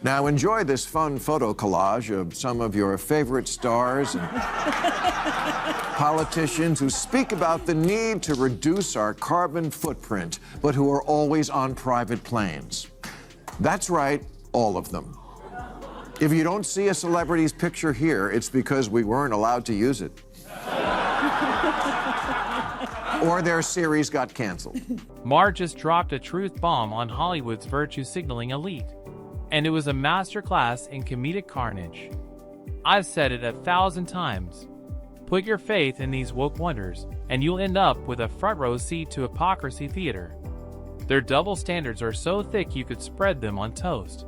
Now enjoy this fun photo collage of some of your favorite stars and politicians who speak about the need to reduce our carbon footprint, but who are always on private planes. That's right, all of them. If you don't see a celebrity's picture here, it's because we weren't allowed to use it. Or their series got canceled. Maher just dropped a truth bomb on Hollywood's virtue signaling elite. And it was a masterclass in comedic carnage. I've said it 1,000 times. Put your faith in these woke wonders, and you'll end up with a front row seat to hypocrisy theater. Their double standards are so thick you could spread them on toast.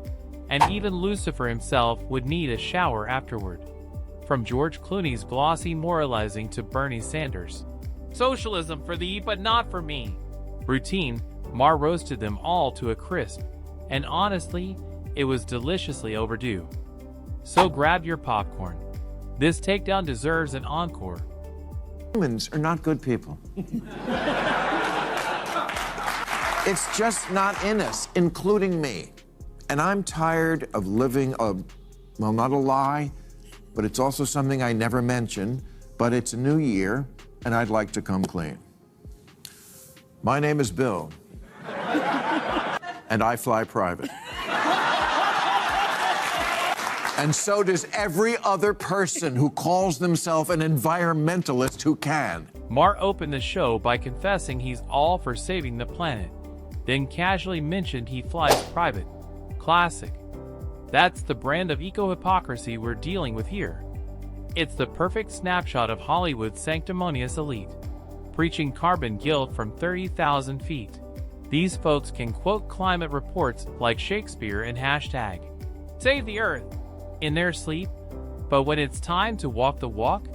And even Lucifer himself would need a shower afterward. From George Clooney's glossy moralizing to Bernie Sanders. Socialism for thee, but not for me. Routine, Maher roasted them all to a crisp. And honestly, it was deliciously overdue. So grab your popcorn. This takedown deserves an encore. Humans are not good people. It's just not in us, including me. And I'm tired of living well, not a lie, but it's also something I never mention, but it's a new year, and I'd like to come clean. My name is Bill, and I fly private. And so does every other person who calls themselves an environmentalist who can. Maher opened the show by confessing he's all for saving the planet, then casually mentioned he flies private. Classic. That's the brand of eco-hypocrisy we're dealing with here. It's the perfect snapshot of Hollywood's sanctimonious elite, preaching carbon guilt from 30,000 feet. These folks can quote climate reports like Shakespeare and hashtag save the earth in their sleep, but when it's time to walk the walk,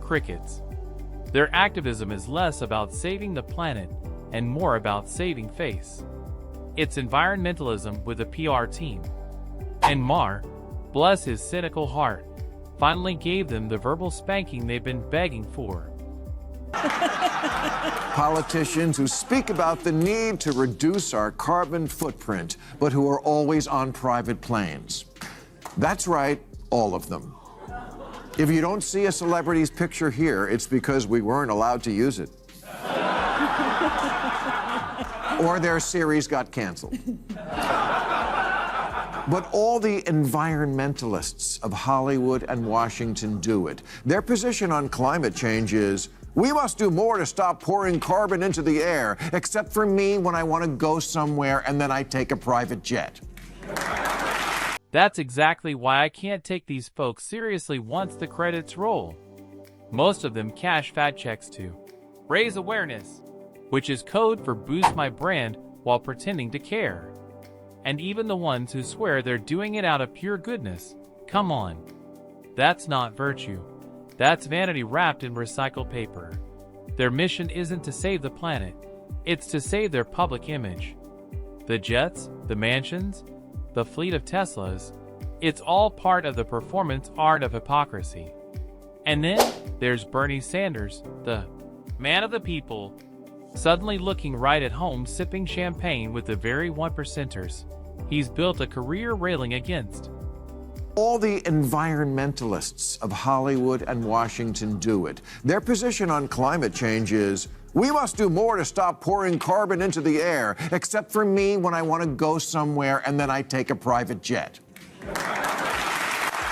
crickets. Their activism is less about saving the planet and more about saving face. It's environmentalism with a PR team. And Maher, bless his cynical heart, finally gave them the verbal spanking they've been begging for. Politicians who speak about the need to reduce our carbon footprint, but who are always on private planes. That's right, all of them. If you don't see a celebrity's picture here, it's because we weren't allowed to use it. Or their series got canceled. But all the environmentalists of Hollywood and Washington do it. Their position on climate change is, we must do more to stop pouring carbon into the air, except for me when I want to go somewhere and then I take a private jet. That's exactly why I can't take these folks seriously once the credits roll. Most of them cash fat checks to raise awareness, which is code for boost my brand while pretending to care. And even the ones who swear they're doing it out of pure goodness, come on. That's not virtue. That's vanity wrapped in recycled paper. Their mission isn't to save the planet, it's to save their public image. The jets, the mansions, the fleet of Teslas, it's all part of the performance art of hypocrisy. And then there's Bernie Sanders, the man of the people, suddenly looking right at home sipping champagne with the very 1%ers he's built a career railing against. All the environmentalists of Hollywood and Washington do it. Their position on climate change is, we must do more to stop pouring carbon into the air, except for me when I want to go somewhere and then I take a private jet.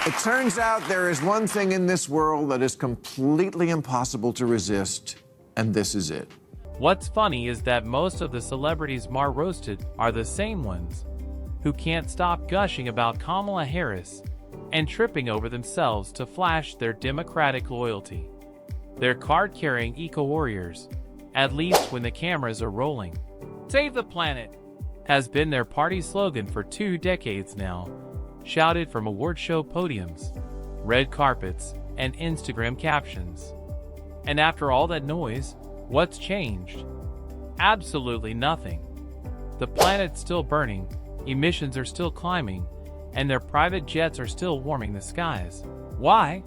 It turns out there is one thing in this world that is completely impossible to resist, and this is it. What's funny is that most of the celebrities Maher roasted are the same ones who can't stop gushing about Kamala Harris and tripping over themselves to flash their Democratic loyalty. They're card-carrying eco-warriors, at least when the cameras are rolling. Save the planet has been their party slogan for 2 decades now, shouted from award show podiums, red carpets, and Instagram captions. And after all that noise, what's changed? Absolutely nothing. The planet's still burning, emissions are still climbing, and their private jets are still warming the skies. Why?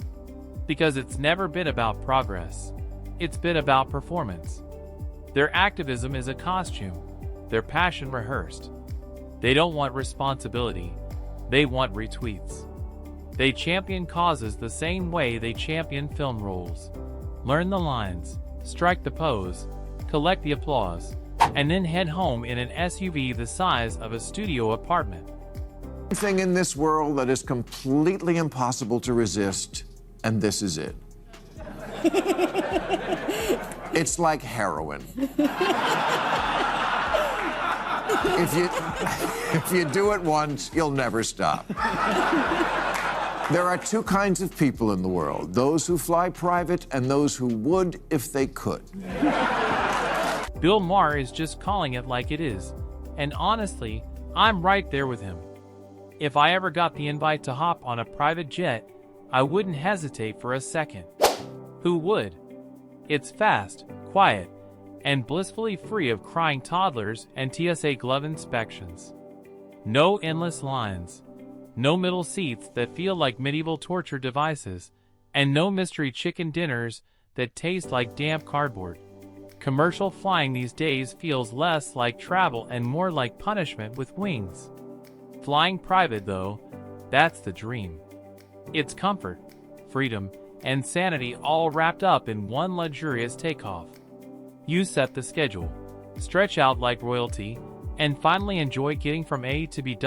Because it's never been about progress. It's been about performance. Their activism is a costume, their passion rehearsed. They don't want responsibility. They want retweets. They champion causes the same way they champion film roles. Learn the lines, strike the pose, collect the applause, and then head home in an SUV the size of a studio apartment. Thing in this world that is completely impossible to resist, and this is it. It's like heroin. If you do it once, you'll never stop. There are two kinds of people in the world, those who fly private and those who would if they could. Bill Maher is just calling it like it is, and honestly, I'm right there with him. If I ever got the invite to hop on a private jet, I wouldn't hesitate for a second. Who would? It's fast, quiet, and blissfully free of crying toddlers and TSA glove inspections. No endless lines, no middle seats that feel like medieval torture devices, and no mystery chicken dinners that taste like damp cardboard. Commercial flying these days feels less like travel and more like punishment with wings. Flying private, though, that's the dream. It's comfort, freedom, and sanity all wrapped up in one luxurious takeoff. You set the schedule, stretch out like royalty, and finally enjoy getting from A to B.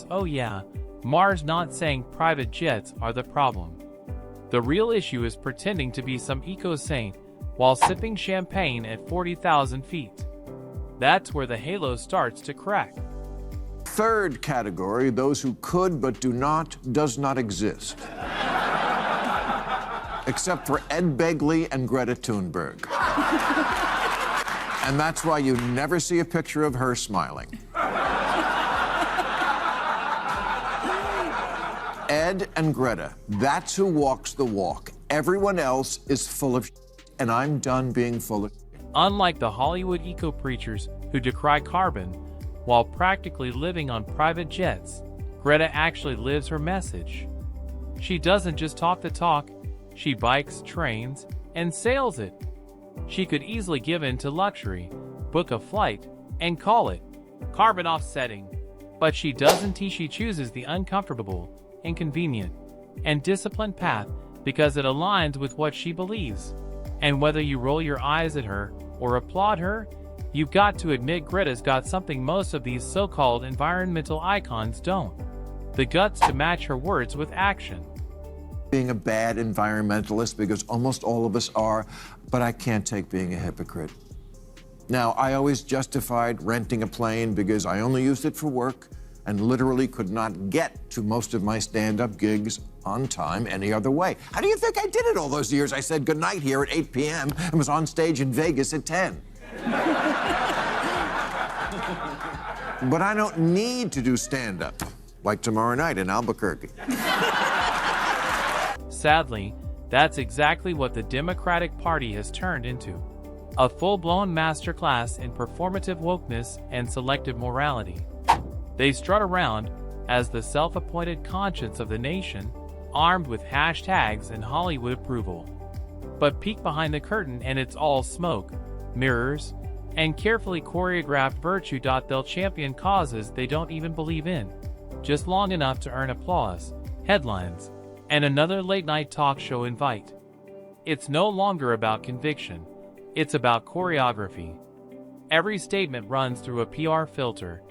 Oh yeah, Maher's not saying private jets are the problem. The real issue is pretending to be some eco-saint while sipping champagne at 40,000 feet. That's where the halo starts to crack. Third category, those who could but do not, does not exist. Except for Ed Begley and Greta Thunberg. And that's why you never see a picture of her smiling. Ed and Greta, that's who walks the walk. Everyone else is full of shit, and I'm done being full of shit. Unlike the Hollywood eco-preachers who decry carbon while practically living on private jets, Greta actually lives her message. She doesn't just talk the talk, she bikes, trains, and sails it. She could easily give in to luxury, book a flight, and call it carbon offsetting. But she doesn't. She chooses the uncomfortable, inconvenient, and disciplined path because it aligns with what she believes. And whether you roll your eyes at her or applaud her, you've got to admit Greta's got something most of these so-called environmental icons don't: the guts to match her words with action. Being a bad environmentalist, because almost all of us are, but I can't take being a hypocrite. Now, I always justified renting a plane because I only used it for work and literally could not get to most of my stand-up gigs on time any other way. How do you think I did it all those years? I said goodnight here at 8 p.m. and was on stage in Vegas at 10. But I don't need to do stand-up, like tomorrow night in Albuquerque. Sadly, that's exactly what the Democratic Party has turned into: a full-blown masterclass in performative wokeness and selective morality. They strut around as the self-appointed conscience of the nation, armed with hashtags and Hollywood approval. But peek behind the curtain and it's all smoke, mirrors, and carefully choreographed virtue. They'll champion causes they don't even believe in, just long enough to earn applause, headlines, and another late-night talk show invite. It's no longer about conviction. It's about choreography. Every statement runs through a PR filter,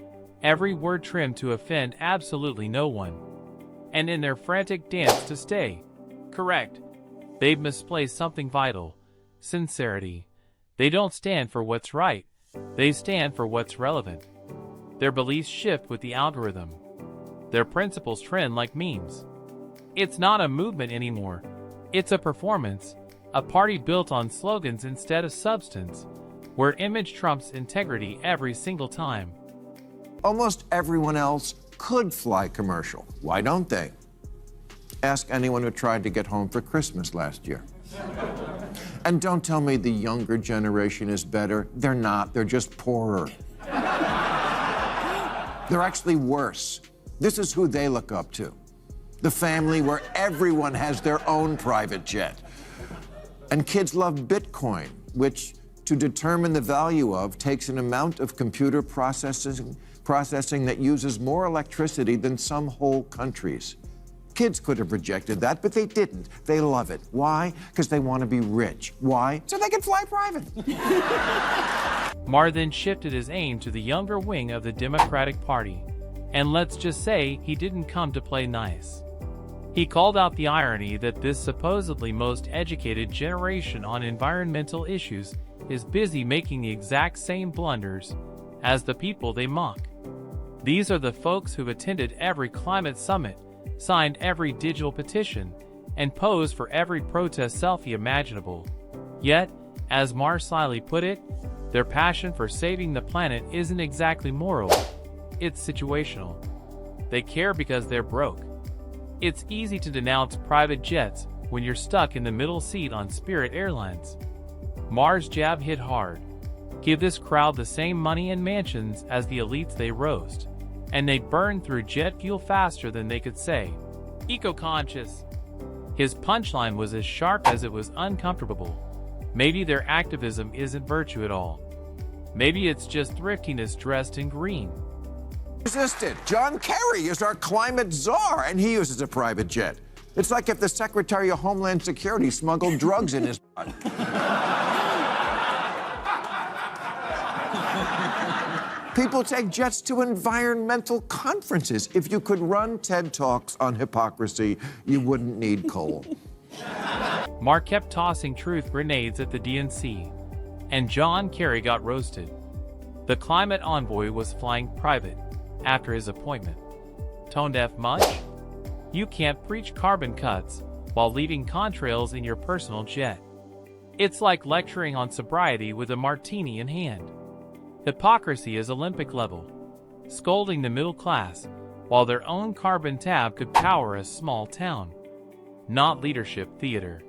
every word trimmed to offend absolutely no one. And in their frantic dance to stay correct, they've misplaced something vital: sincerity. They don't stand for what's right, they stand for what's relevant. Their beliefs shift with the algorithm. Their principles trend like memes. It's not a movement anymore. It's a performance, a party built on slogans instead of substance, where image trumps integrity every single time. Almost everyone else could fly commercial. Why don't they? Ask anyone who tried to get home for Christmas last year. And don't tell me the younger generation is better. They're not. They're just poorer. They're actually worse. This is who they look up to: the family where everyone has their own private jet. And kids love Bitcoin, which, to determine the value of, takes an amount of computer processing processing that uses more electricity than some whole countries. Kids could have rejected that, but they didn't. They love it. Why? Because they want to be rich. Why? So they can fly private. Maher then shifted his aim to the younger wing of the Democratic Party. And let's just say he didn't come to play nice. He called out the irony that this supposedly most educated generation on environmental issues is busy making the exact same blunders as the people they mock. These are the folks who've attended every climate summit, signed every digital petition, and posed for every protest selfie imaginable. Yet, as Maher slyly put it, their passion for saving the planet isn't exactly moral, it's situational. They care because they're broke. It's easy to denounce private jets when you're stuck in the middle seat on Spirit Airlines. Maher's jab hit hard. Give this crowd the same money and mansions as the elites they roast, and they'd burn through jet fuel faster than they could say, eco-conscious. His punchline was as sharp as it was uncomfortable. Maybe their activism isn't virtue at all. Maybe it's just thriftiness dressed in green. Resisted. John Kerry is our climate czar, and he uses a private jet. It's like if the Secretary of Homeland Security smuggled drugs in his butt. People take jets to environmental conferences. If you could run TED Talks on hypocrisy, you wouldn't need coal. Maher kept tossing truth grenades at the DNC, and John Kerry got roasted. The climate envoy was flying private after his appointment. Tone deaf much? You can't preach carbon cuts while leaving contrails in your personal jet. It's like lecturing on sobriety with a martini in hand. Hypocrisy is Olympic level, scolding the middle class while their own carbon tab could power a small town. Not leadership theater.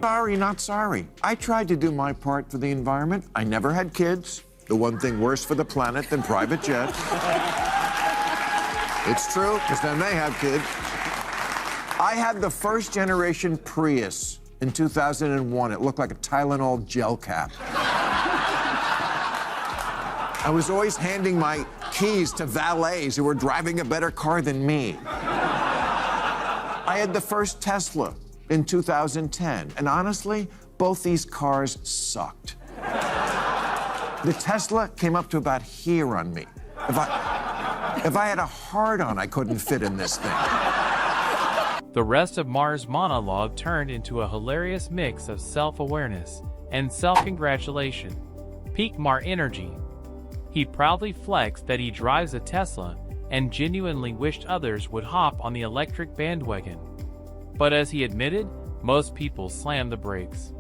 Sorry, not sorry. I tried to do my part for the environment. I never had kids. The one thing worse for the planet than private jets. It's true, because then they have kids. I had the first generation Prius in 2001. It looked like a Tylenol gel cap. I was always handing my keys to valets who were driving a better car than me. I had the first Tesla in 2010, and honestly, both these cars sucked. The Tesla came up to about here on me. If I had a hard-on, I couldn't fit in this thing. The rest of Maher's monologue turned into a hilarious mix of self-awareness and self-congratulation. Peak Maher energy. He proudly flexed that he drives a Tesla and genuinely wished others would hop on the electric bandwagon. But as he admitted, most people slammed the brakes.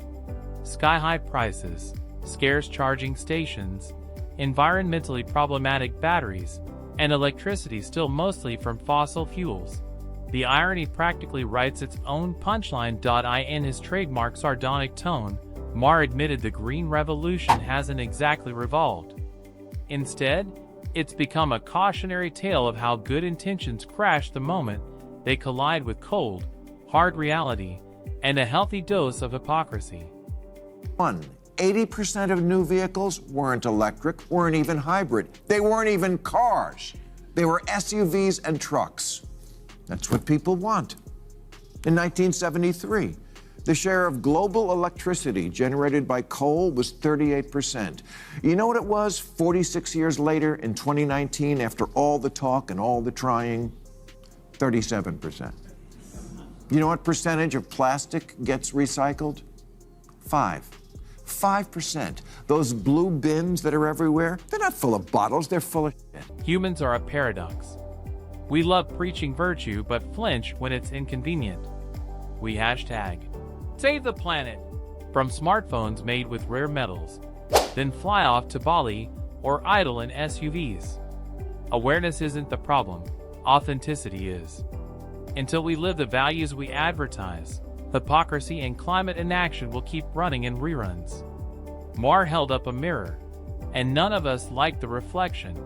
Sky-high prices, scarce charging stations, environmentally problematic batteries, and electricity still mostly from fossil fuels. The irony practically writes its own punchline. In his trademark sardonic tone, Maher admitted the Green Revolution hasn't exactly revolved. Instead, it's become a cautionary tale of how good intentions crash the moment they collide with cold, hard reality and a healthy dose of hypocrisy. 80% of new vehicles weren't electric, weren't even hybrid. They weren't even cars. They were SUVs and trucks. That's what people want. In 1973, the share of global electricity generated by coal was 38%. You know what it was 46 years later in 2019, after all the talk and all the trying? 37%. You know what percentage of plastic gets recycled? 5%. Those blue bins that are everywhere, they're not full of bottles, they're full of shit. Humans are a paradox. We love preaching virtue but flinch when it's inconvenient. We hashtag save the planet from smartphones made with rare metals, then fly off to Bali or idle in SUVs. Awareness isn't the problem, authenticity is. Until we live the values we advertise, hypocrisy and climate inaction will keep running in reruns. Maher held up a mirror, and none of us liked the reflection.